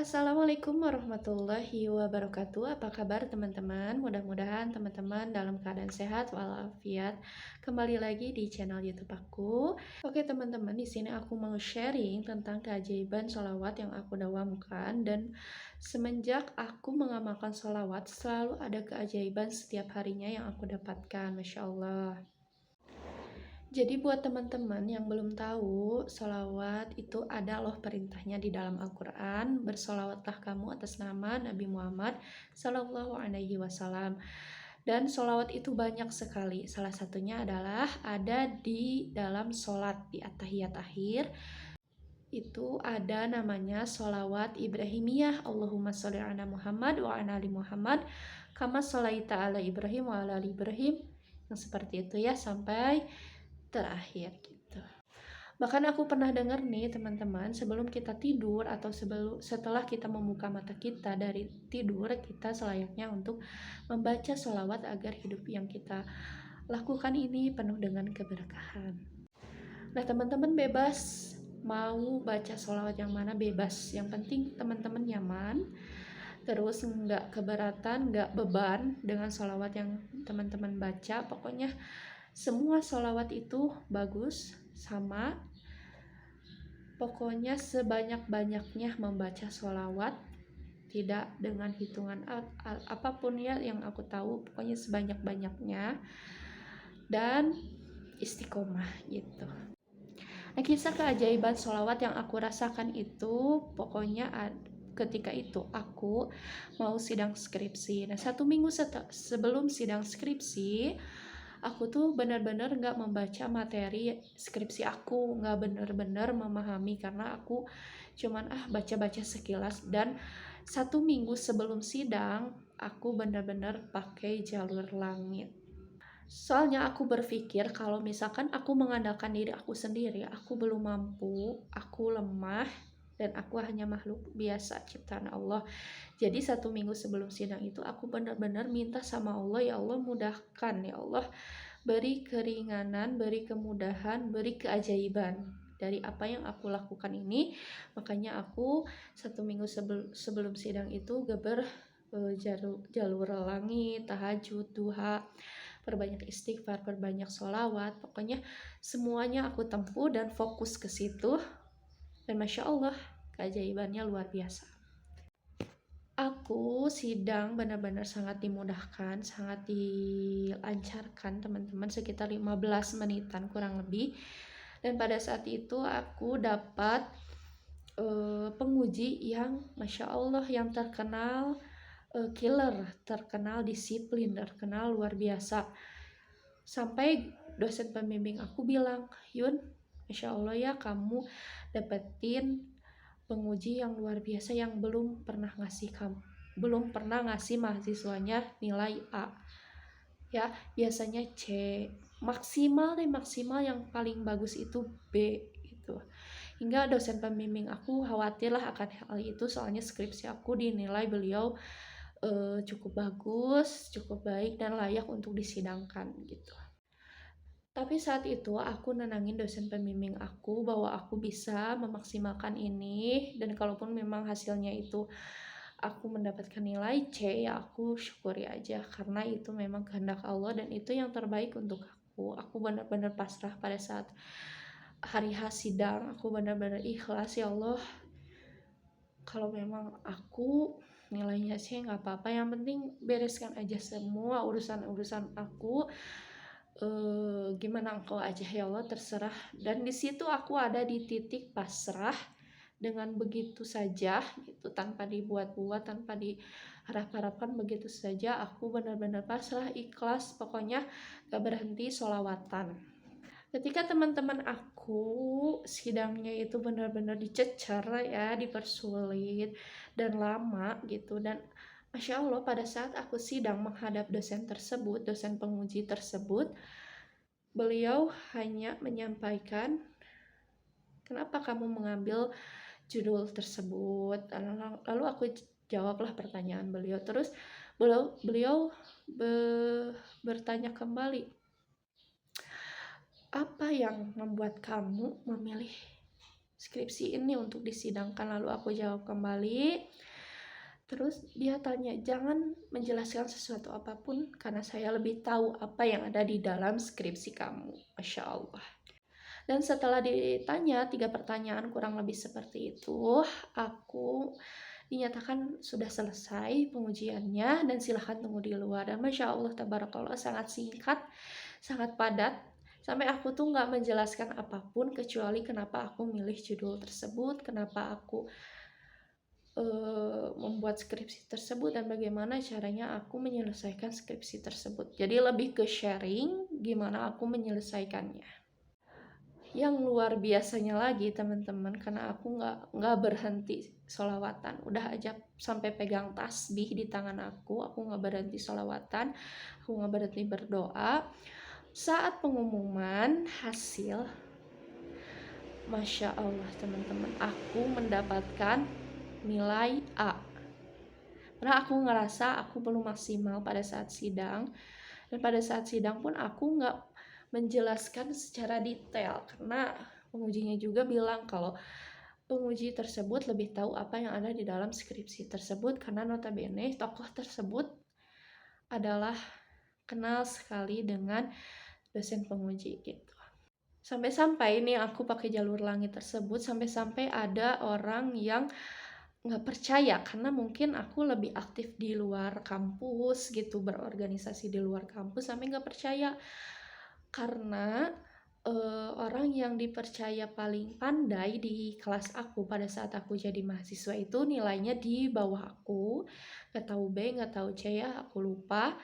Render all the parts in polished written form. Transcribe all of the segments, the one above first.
Assalamualaikum warahmatullahi wabarakatuh. Apa kabar teman-teman? Mudah-mudahan teman-teman dalam keadaan sehat walafiat. Kembali lagi di channel YouTube aku. Oke teman-teman, di sini aku mau sharing tentang keajaiban sholawat yang aku dawamkan, dan semenjak aku mengamalkan sholawat selalu ada keajaiban setiap harinya yang aku dapatkan. Masya Allah. Jadi buat teman-teman yang belum tahu, sholawat itu ada loh perintahnya di dalam Al-Quran. Bersolawatlah kamu atas nama Nabi Muhammad Sallallahu Alaihi Wasallam. Dan sholawat itu banyak sekali. Salah satunya adalah ada di dalam sholat di at-tahiyat akhir. Itu ada namanya sholawat Ibrahimiyah. Allahumma sholli ala Muhammad wa ala ali Muhammad kama sholaita ala Ibrahim wa ala ali Ibrahim. Yang seperti itu ya, sampai terakhir gitu. Bahkan aku pernah dengar nih teman-teman, sebelum kita tidur atau setelah kita membuka mata kita dari tidur, kita selayaknya untuk membaca sholawat agar hidup yang kita lakukan ini penuh dengan keberkahan. Nah teman-teman bebas mau baca sholawat yang mana, bebas. Yang penting teman-teman nyaman, terus nggak keberatan, nggak beban dengan sholawat yang teman-teman baca. Pokoknya semua sholawat itu bagus, sama. Pokoknya sebanyak-banyaknya membaca sholawat, tidak dengan hitungan apapun ya yang aku tahu, pokoknya sebanyak-banyaknya, dan istiqomah gitu. Nah, kisah keajaiban sholawat yang aku rasakan itu pokoknya ketika itu aku mau sidang skripsi. Nah, 1 minggu sebelum sidang skripsi, aku tuh benar-benar nggak membaca materi skripsi aku, nggak benar-benar memahami, karena aku cuman baca-baca sekilas. Dan 1 minggu sebelum sidang aku benar-benar pakai jalur langit. Soalnya aku berpikir kalau misalkan aku mengandalkan diri aku sendiri, aku belum mampu, aku lemah, dan aku hanya makhluk biasa ciptaan Allah. Jadi 1 minggu sebelum sidang itu aku benar-benar minta sama Allah, ya Allah mudahkan, ya Allah beri keringanan, beri kemudahan, beri keajaiban dari apa yang aku lakukan ini. Makanya aku 1 minggu sebelum sidang itu geber jalur langit, tahajud, duha, perbanyak istighfar, perbanyak sholawat. Pokoknya semuanya aku tempuh dan fokus ke situ. Dan Masya Allah, keajaibannya luar biasa. Aku sidang benar-benar sangat dimudahkan, sangat dilancarkan teman-teman, sekitar 15 menitan kurang lebih. Dan pada saat itu aku dapat penguji yang Masya Allah, yang terkenal killer, terkenal disiplin, terkenal luar biasa. Sampai dosen pembimbing aku bilang, Yun, Masya Allah ya, kamu dapetin penguji yang luar biasa yang belum pernah ngasih mahasiswanya nilai A. Ya, biasanya C, maksimal yang paling bagus itu B gitu. Hingga dosen pembimbing aku khawatirlah akan hal itu, soalnya skripsi aku dinilai beliau cukup bagus, cukup baik, dan layak untuk disidangkan gitu. Tapi saat itu aku nenangin dosen pembimbing aku bahwa aku bisa memaksimalkan ini, dan kalaupun memang hasilnya itu aku mendapatkan nilai C, ya aku syukuri aja, karena itu memang kehendak Allah dan itu yang terbaik untuk aku. Aku benar-benar pasrah pada saat hari sidang, aku benar-benar ikhlas, ya Allah, kalau memang aku nilainya C nggak apa-apa, yang penting bereskan aja semua urusan aku. Gimana engkau aja ya Allah, terserah. Dan di situ aku ada di titik pasrah dengan begitu saja gitu, tanpa dibuat-buat, tanpa diharap-harapkan, begitu saja aku benar-benar pasrah, ikhlas, pokoknya gak berhenti sholawatan. Ketika teman-teman aku sidangnya itu benar-benar dicecer ya, dipersulit dan lama gitu, dan Masya Allah pada saat aku sidang menghadap dosen tersebut, dosen penguji tersebut, beliau hanya menyampaikan, kenapa kamu mengambil judul tersebut? Lalu aku jawablah pertanyaan beliau. Terus beliau bertanya kembali, apa yang membuat kamu memilih skripsi ini untuk disidangkan. Lalu aku jawab kembali. Terus dia tanya, jangan menjelaskan sesuatu apapun karena saya lebih tahu apa yang ada di dalam skripsi kamu. Masya Allah. Dan setelah ditanya 3 pertanyaan kurang lebih seperti itu, aku dinyatakan sudah selesai pengujiannya dan silahkan tunggu di luar. Dan Masya Allah, tabarakallah, sangat singkat, sangat padat. Sampai aku tuh nggak menjelaskan apapun kecuali kenapa aku milih judul tersebut, kenapa aku membuat skripsi tersebut, dan bagaimana caranya aku menyelesaikan skripsi tersebut. Jadi lebih ke sharing gimana aku menyelesaikannya. Yang luar biasanya lagi teman-teman, karena aku nggak berhenti sholawatan, udah aja sampai pegang tasbih di tangan aku nggak berhenti sholawatan, aku nggak berhenti berdoa. Saat pengumuman hasil, Masya Allah teman-teman, aku mendapatkan nilai A. Karena aku ngerasa aku belum maksimal pada saat sidang, dan pada saat sidang pun aku nggak menjelaskan secara detail karena pengujinya juga bilang kalau penguji tersebut lebih tahu apa yang ada di dalam skripsi tersebut, karena notabene tokoh tersebut adalah kenal sekali dengan dosen penguji gitu. Sampai-sampai ini aku pakai jalur langit tersebut, sampai-sampai ada orang yang nggak percaya karena mungkin aku lebih aktif di luar kampus gitu, berorganisasi di luar kampus, sampai nggak percaya karena orang yang dipercaya paling pandai di kelas aku pada saat aku jadi mahasiswa itu nilainya di bawah aku, nggak tahu B, nggak tahu C ya, aku lupa.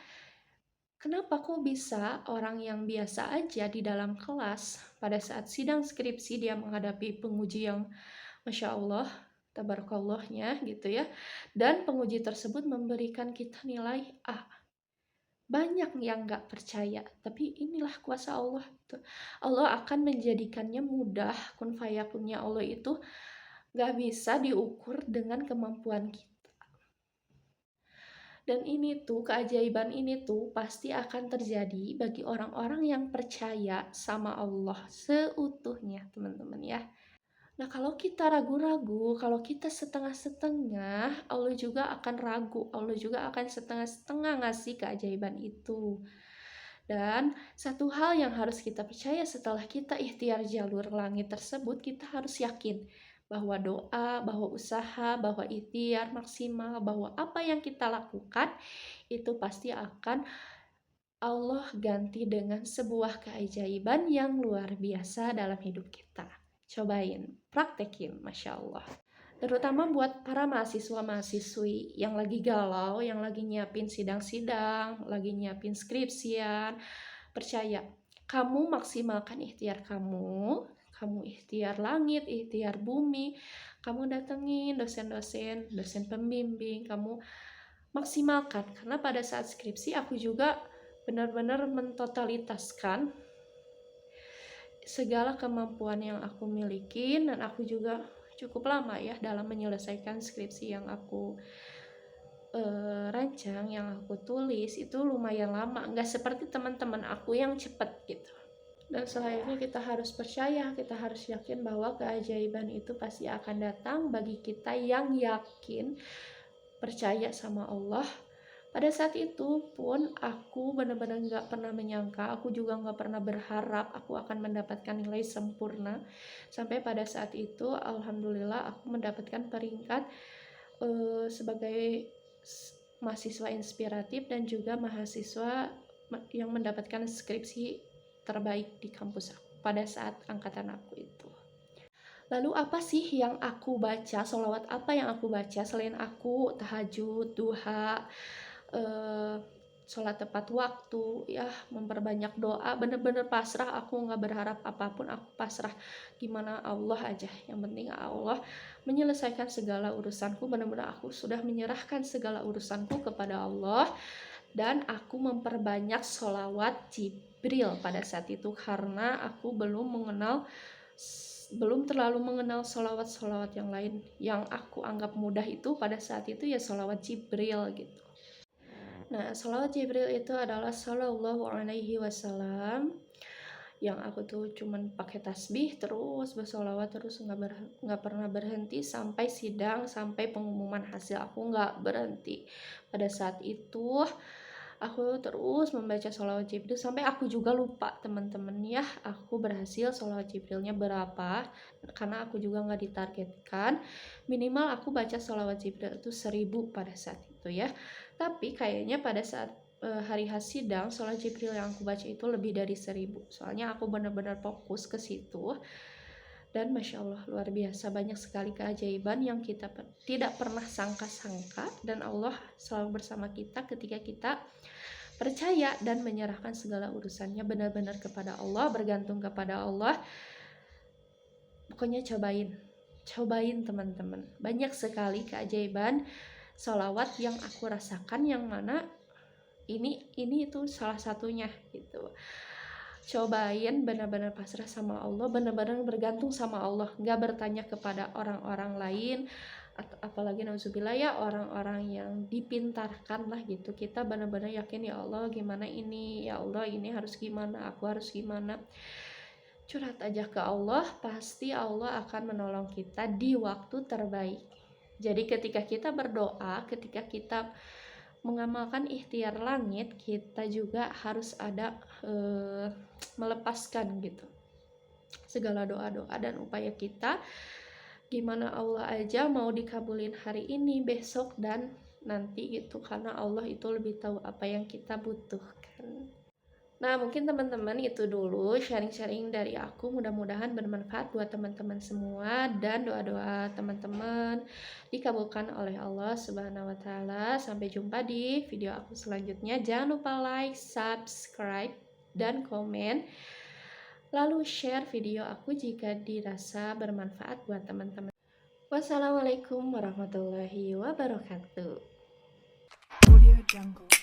Kenapa kok bisa orang yang biasa aja di dalam kelas pada saat sidang skripsi dia menghadapi penguji yang Masya Allah, tabarakallohnya gitu ya, dan penguji tersebut memberikan kita nilai A. Banyak yang nggak percaya, tapi inilah kuasa Allah. Allah akan menjadikannya mudah. Kun fayakunnya Allah itu nggak bisa diukur dengan kemampuan kita. Dan ini tuh, keajaiban ini tuh pasti akan terjadi bagi orang-orang yang percaya sama Allah seutuhnya, teman-teman ya. Nah, kalau kita ragu-ragu, kalau kita setengah-setengah, Allah juga akan ragu, Allah juga akan setengah-setengah ngasih keajaiban itu. Dan satu hal yang harus kita percaya setelah kita ikhtiar jalur langit tersebut, kita harus yakin bahwa doa, bahwa usaha, bahwa ikhtiar maksimal, bahwa apa yang kita lakukan itu pasti akan Allah ganti dengan sebuah keajaiban yang luar biasa dalam hidup kita. Cobain, praktekin, Masya Allah. Terutama buat para mahasiswa-mahasiswi yang lagi galau, yang lagi nyiapin sidang-sidang, lagi nyiapin skripsian. Percaya, kamu maksimalkan ikhtiar kamu ikhtiar langit, ikhtiar bumi, kamu datengin dosen-dosen, dosen pembimbing, kamu maksimalkan. Karena pada saat skripsi aku juga benar-benar mentotalitaskan segala kemampuan yang aku miliki, dan aku juga cukup lama ya dalam menyelesaikan skripsi yang aku rancang, yang aku tulis itu lumayan lama, nggak seperti teman-teman aku yang cepet gitu. Dan selanjutnya kita harus percaya, kita harus yakin bahwa keajaiban itu pasti akan datang bagi kita yang yakin, percaya sama Allah. Pada saat itu pun aku benar-benar nggak pernah menyangka, aku juga nggak pernah berharap aku akan mendapatkan nilai sempurna. Sampai pada saat itu, alhamdulillah aku mendapatkan peringkat sebagai mahasiswa inspiratif dan juga mahasiswa yang mendapatkan skripsi terbaik di kampus aku pada saat angkatan aku itu. Lalu apa sih yang aku baca, sholawat apa yang aku baca selain aku tahajud, duha, sholat tepat waktu ya, memperbanyak doa, bener-bener pasrah, aku nggak berharap apapun, aku pasrah gimana Allah aja, yang penting Allah menyelesaikan segala urusanku, bener-bener aku sudah menyerahkan segala urusanku kepada Allah. Dan aku memperbanyak sholawat Jibril pada saat itu karena aku belum terlalu mengenal sholawat-sholawat yang lain yang aku anggap mudah itu pada saat itu ya sholawat Jibril gitu. Nah, sholawat Jibril itu adalah Sallallahu Alaihi Wasallam yang aku tuh cuman pakai tasbih terus bersolawat terus nggak pernah berhenti sampai sidang, sampai pengumuman hasil aku nggak berhenti. Pada saat itu aku terus membaca sholawat Jibril sampai aku juga lupa teman-teman ya aku berhasil sholawat Jibrilnya berapa, karena aku juga nggak ditargetkan minimal aku baca sholawat Jibril itu 1000 pada saat itu ya. Tapi kayaknya pada saat hari sidang sholawat Jibril yang aku baca itu lebih dari 1000, soalnya aku benar-benar fokus ke situ. Dan Masya Allah luar biasa, banyak sekali keajaiban yang kita tidak pernah sangka-sangka, dan Allah selalu bersama kita ketika kita percaya dan menyerahkan segala urusannya benar-benar kepada Allah, bergantung kepada Allah. Pokoknya cobain teman-teman, banyak sekali keajaiban sholawat yang aku rasakan, yang mana ini itu salah satunya gitu. Cobain benar-benar pasrah sama Allah, benar-benar bergantung sama Allah, nggak bertanya kepada orang-orang lain, apalagi nauzubillah ya orang-orang yang dipintarkan lah gitu. Kita benar-benar yakin, ya Allah gimana ini, ya Allah ini harus gimana, aku harus gimana. Curhat aja ke Allah, pasti Allah akan menolong kita di waktu terbaik. Jadi ketika kita berdoa, ketika kita mengamalkan ikhtiar langit, kita juga harus ada melepaskan gitu segala doa-doa dan upaya kita, gimana Allah aja mau dikabulin hari ini, besok, dan nanti gitu, karena Allah itu lebih tahu apa yang kita butuhkan. Nah, mungkin teman-teman itu dulu sharing-sharing dari aku, mudah-mudahan bermanfaat buat teman-teman semua, dan doa-doa teman-teman dikabulkan oleh Allah Subhanahu wa taala. Sampai jumpa di video aku selanjutnya. Jangan lupa like, subscribe, dan komen. Lalu share video aku jika dirasa bermanfaat buat teman-teman. Wassalamualaikum warahmatullahi wabarakatuh. Audio Jungle.